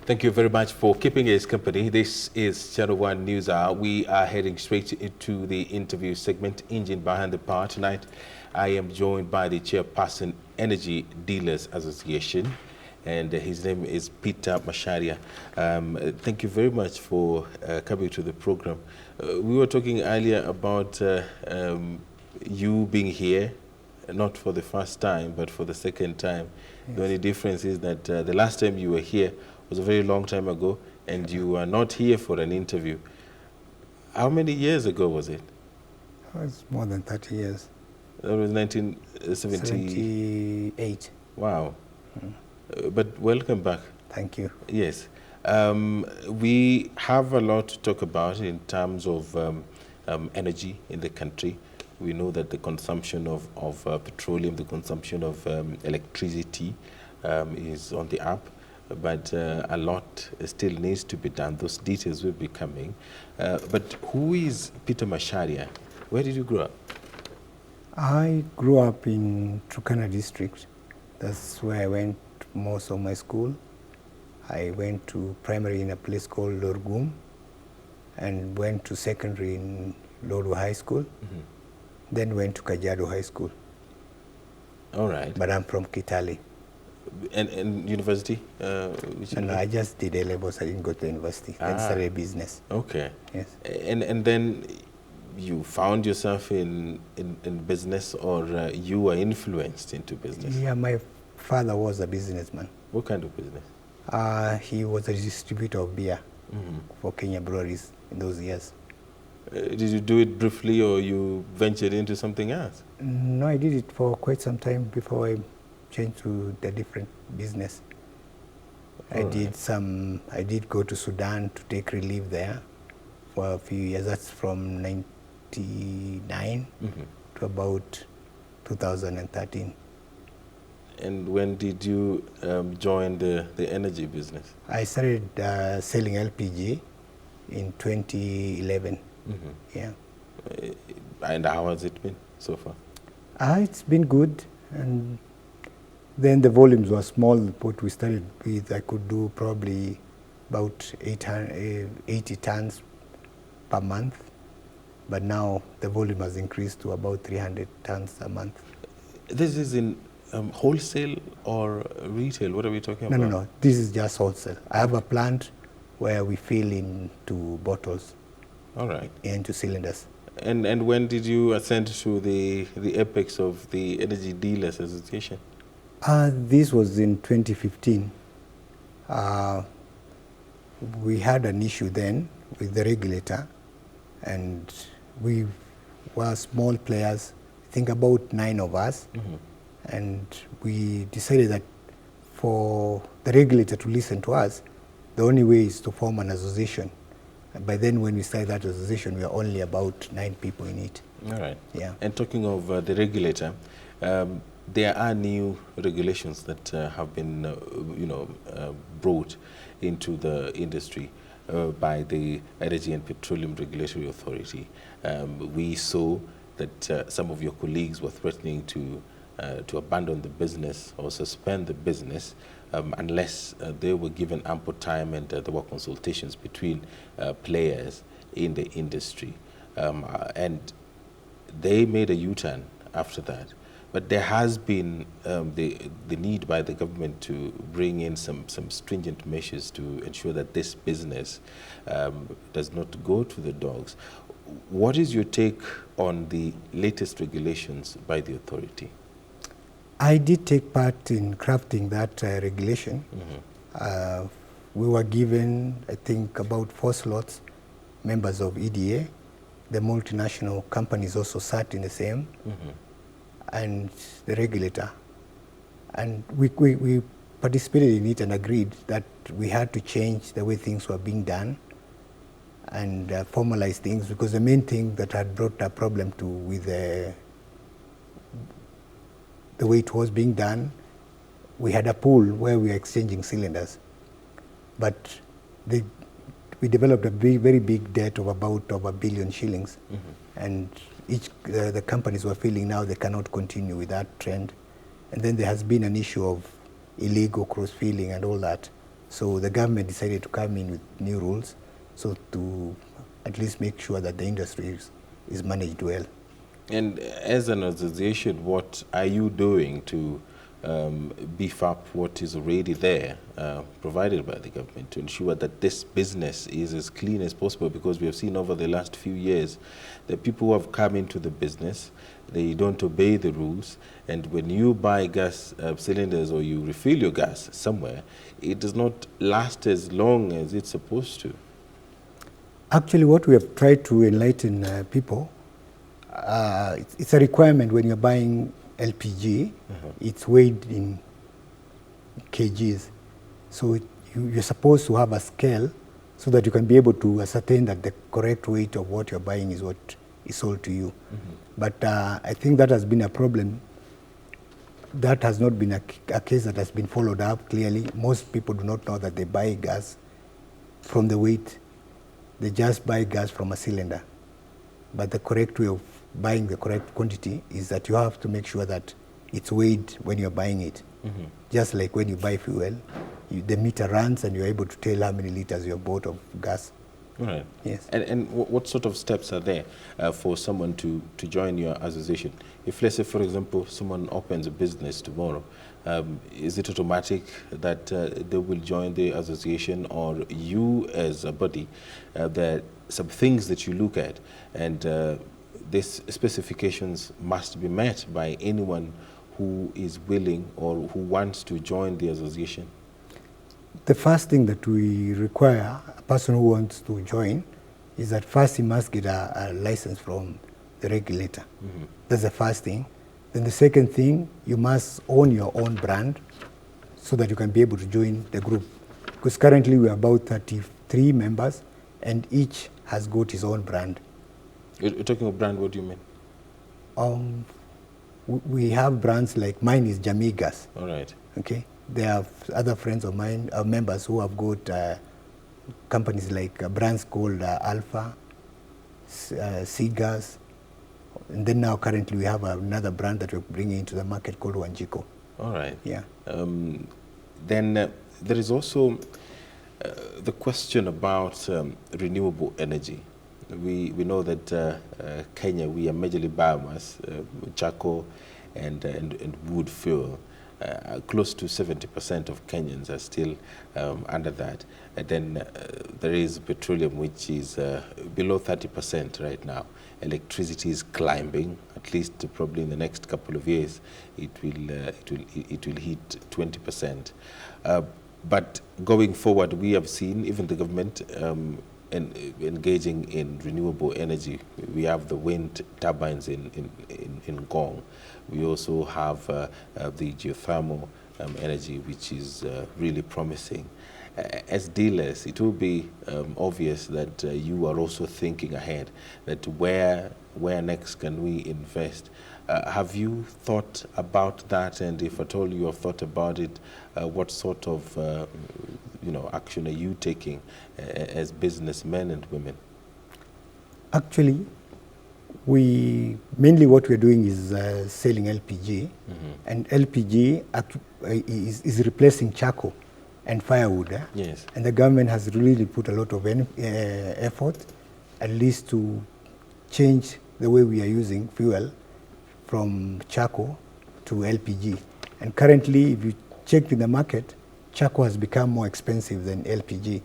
Thank you very much for keeping us company. This is Channel One News Hour. We are heading straight into the interview segment, Engine Behind the Power. Tonight, I am joined by the chairperson, Energy Dealers Association, and his name is Peter Masharia. Thank you very much for coming to the program. We were talking earlier about you being here, not for the first time, but for the second time. Yes. The only difference is that the last time you were here was a very long time ago, and you were not here for an interview. How many years ago was it? It was more than 30 years. That was 1978. Wow. But welcome back. Thank you. Yes. We have a lot to talk about in terms of energy in the country. We know that the consumption of petroleum, the consumption of electricity is on the up, but a lot still needs to be done. Those details will be coming. But who is Peter Masharia? Where did you grow up? I grew up in Turkana district. That's where I went most of my school. I went to primary in a place called Lorgum and went to secondary in Lordu High School. Mm-hmm. Then went to Kajiado High School. All right. But I'm from Kitale. And university? No, I just did A-levels. I didn't go to university. I started business. Okay. Yes. And then you found yourself in business, or you were influenced into business? Yeah, my father was a businessman. What kind of business? He was a distributor of beer for Kenya breweries in those years. Did you do it briefly, or you ventured into something else? No, I did it for quite some time before I changed to the different business. I did go to Sudan to take relief there for a few years. That's from 99 to about 2013. And when did you join the energy business? I started selling LPG in 2011. Yeah. And how has it been so far? It's been good, and then the volumes were small. What we started with, I could do probably about 80 tons per month, but now the volume has increased to about 300 tons a month. This is in wholesale or retail? What are we talking about? No. This is just wholesale. I have a plant where we fill into bottles. All right. Into cylinders. And when did you ascend to the apex of the Energy Dealers Association? This was in 2015. We had an issue then with the regulator, and we were small players, I think about 9 of us, and we decided that for the regulator to listen to us, the only way is to form an association. By then, when we started that association, we were only about 9 people in it. All right. Yeah. And talking of the regulator, there are new regulations that have been, brought into the industry by the Energy and Petroleum Regulatory Authority. We saw that some of your colleagues were threatening to abandon the business or suspend the business unless they were given ample time and there were consultations between players in the industry. And they made a U-turn after that. But there has been the need by the government to bring in some stringent measures to ensure that this business does not go to the dogs. What is your take on the latest regulations by the authority? I did take part in crafting that regulation. We were given, I think, about 4 slots, members of EDA. The multinational companies also sat in the same, and the regulator. And we participated in it and agreed that we had to change the way things were being done and formalize things, because the main thing that had brought a problem with the way it was being done, we had a pool where we were exchanging cylinders, but we developed a very big debt of about $1 billion shillings, and the companies were feeling now they cannot continue with that trend. And then there has been an issue of illegal cross-filling and all that. So the government decided to come in with new rules, so to at least make sure that the industry is managed well. And as an association, what are you doing to beef up what is already there, provided by the government, to ensure that this business is as clean as possible? Because we have seen over the last few years that people who have come into the business, they don't obey the rules, and when you buy gas cylinders or you refill your gas somewhere, it does not last as long as it's supposed to. Actually, what we have tried to enlighten people, it's a requirement when you're buying LPG, it's weighed in kgs. So you're supposed to have a scale so that you can be able to ascertain that the correct weight of what you're buying is what is sold to you. But I think that has been a problem. That has not been a case that has been followed up clearly. Most people do not know that they buy gas from the weight. They just buy gas from a cylinder. But the correct way of buying the correct quantity is that you have to make sure that it's weighed when you're buying it. Just like when you buy fuel, the meter runs and you're able to tell how many liters you have bought of gas. Right. Yes. And what sort of steps are there for someone to join your association? If, let's say, for example, someone opens a business tomorrow, is it automatic that they will join the association, or you as a body, there are some things that you look at, and these specifications must be met by anyone who is willing or who wants to join the association? The first thing that we require a person who wants to join is that first he must get a license from the regulator. That's the first thing. Then the second thing, you must own your own brand so that you can be able to join the group. Because currently we are about 33 members and each has got his own brand. You're talking of brand, what do you mean? We have brands like mine is Jamigas. All right. Okay. There are other friends of mine, members who have got companies like brands called Alpha, Seagas, and then now currently we have another brand that we're bringing into the market called Wanjiko. All right. Yeah. Then there is also the question about renewable energy. We know that Kenya, we are majorly biomass, charcoal and wood fuel. Close to 70% of Kenyans are still under that. And then there is petroleum, which is below 30% right now. Electricity is climbing. At least probably in the next couple of years, it will hit 20%. But going forward, we have seen even the government engaging in renewable energy. We have the wind turbines in Gong. We also have the geothermal energy, which is really promising. As dealers, it will be obvious that you are also thinking ahead, that where next can we invest? Have you thought about that? And if at all you have thought about it, what sort of action are you taking as businessmen and women? Actually, mainly what we're doing is selling LPG, and LPG is replacing charcoal and firewood. Yes. And the government has really put a lot of effort, at least to change the way we are using fuel from charcoal to LPG. And currently, if you check in the market, charcoal has become more expensive than LPG.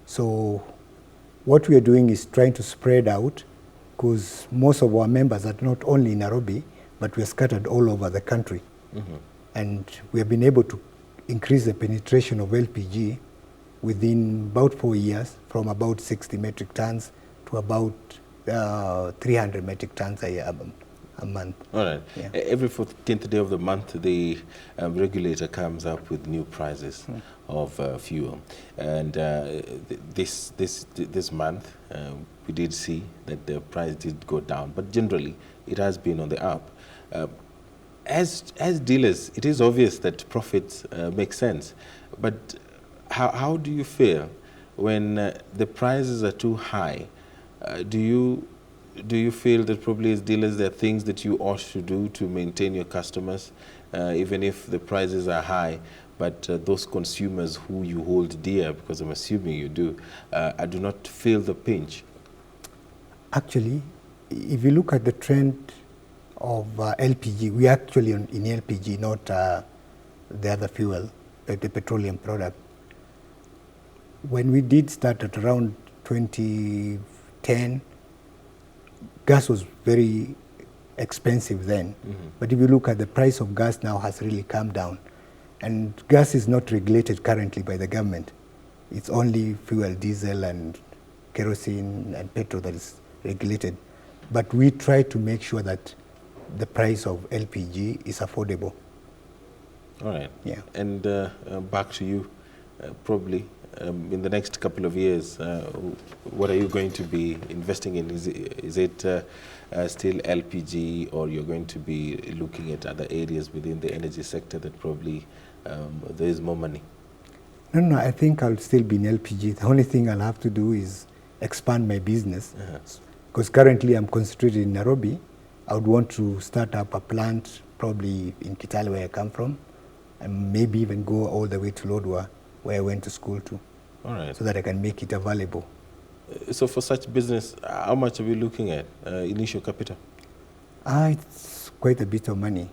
So what we are doing is trying to spread out, because most of our members are not only in Nairobi, but we are scattered all over the country. And we have been able to increase the penetration of LPG within about 4 years, from about 60 metric tons to about 300 metric tons a month. All right. Yeah. Every 14th day of the month, the regulator comes up with new prices of fuel. And this month, we did see that the price did go down, but generally it has been on the up. As dealers, it is obvious that profits make sense, but how do you feel when the prices are too high? Do you feel that probably as dealers there are things that you ought to do to maintain your customers, even if the prices are high, but those consumers who you hold dear, because I'm assuming you do not feel the pinch? Actually, if you look at the trend of LPG, we are actually in LPG, not the other fuel, the petroleum product. When we did start at around 2010, gas was very expensive then. But if you look at the price of gas now has really come down. And gas is not regulated currently by the government. It's only fuel, diesel, and kerosene and petrol that is regulated. But we try to make sure that the price of LPG is affordable. All right. Yeah. And back to you, probably in the next couple of years, what are you going to be investing in? Is it still LPG, or you're going to be looking at other areas within the energy sector that probably there is more money? No, I think I'll still be in LPG. The only thing I'll have to do is expand my business. Because currently I'm concentrated in Nairobi. I would want to start up a plant probably in Kitale, where I come from, and maybe even go all the way to Lodwar, where I went to school to. All right. So that I can make it available. So for such business, how much are we looking at, initial capital? It's quite a bit of money.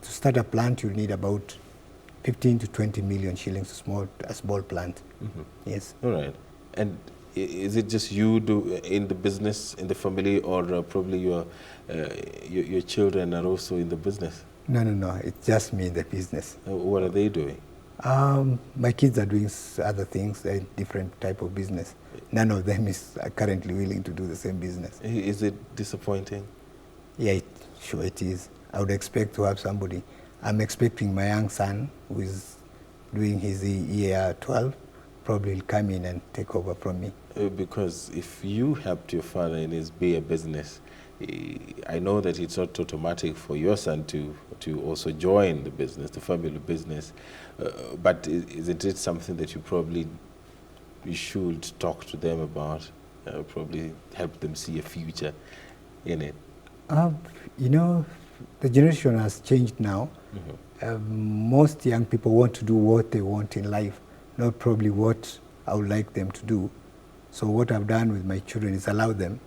To start a plant, you need about 15 to 20 million shillings, a small plant. Yes. All right. And is it just you in the business, in the family, or probably your children are also in the business? No, it's just me in the business. What are they doing? My kids are doing other things, a different type of business. None of them is currently willing to do the same business. Is it disappointing? Yeah, sure it is. I would expect to have somebody. I'm expecting my young son, who is doing his year 12, probably will come in and take over from me. Because if you helped your father in his beer business, I know that it's not automatic for your son to also join the business, the family business, but isn't it something that you should talk to them about, probably help them see a future in it? You know, the generation has changed now. Most young people want to do what they want in life, not probably what I would like them to do. So what I've done with my children is allow them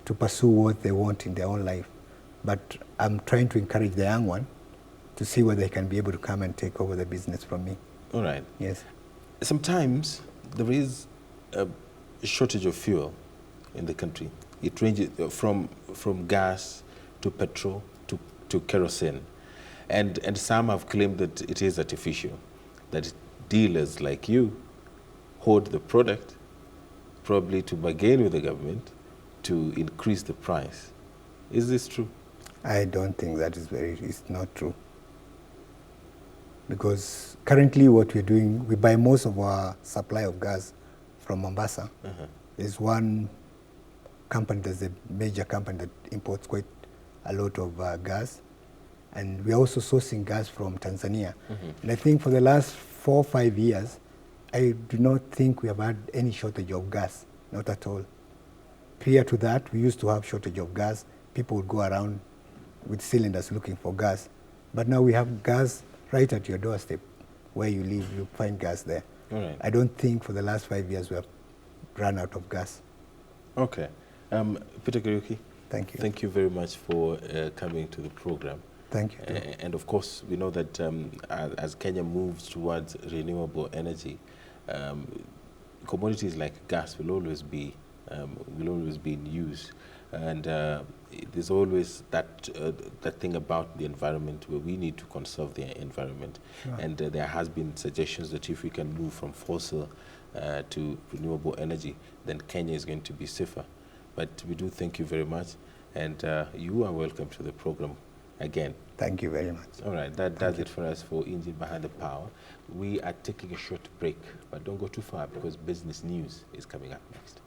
to pursue what they want in their own life. But I'm trying to encourage the young one to see whether they can be able to come and take over the business from me. All right. Yes. Sometimes there is a shortage of fuel in the country. It ranges from gas to petrol to kerosene. And some have claimed that it is artificial, that dealers like you hoard the product, probably to bargain with the government to increase the price. Is this true? I don't think that it's not true. Because currently what we're doing, we buy most of our supply of gas from Mombasa. There's one company, there's a major company that imports quite a lot of gas. And we're also sourcing gas from Tanzania. And I think for the last 4 or 5 years, I do not think we have had any shortage of gas, not at all. Prior to that, we used to have shortage of gas. People would go around with cylinders looking for gas. But now we have gas right at your doorstep. Where you live, you find gas there. All right. I don't think for the last 5 years we have run out of gas. Okay. Peter Kariuki, thank you. Thank you very much for coming to the program. Thank you. And of course, we know that as Kenya moves towards renewable energy, commodities like gas will always be in use, and there's always that thing about the environment where we need to conserve the environment. Sure. And there has been suggestions that if we can move from fossil to renewable energy, then Kenya is going to be safer. But we do thank you very much, and you are welcome to the program again. Thank you very much. All right, that does it for us for Engine Behind the Power. We are taking a short break, but don't go too far because business news is coming up next.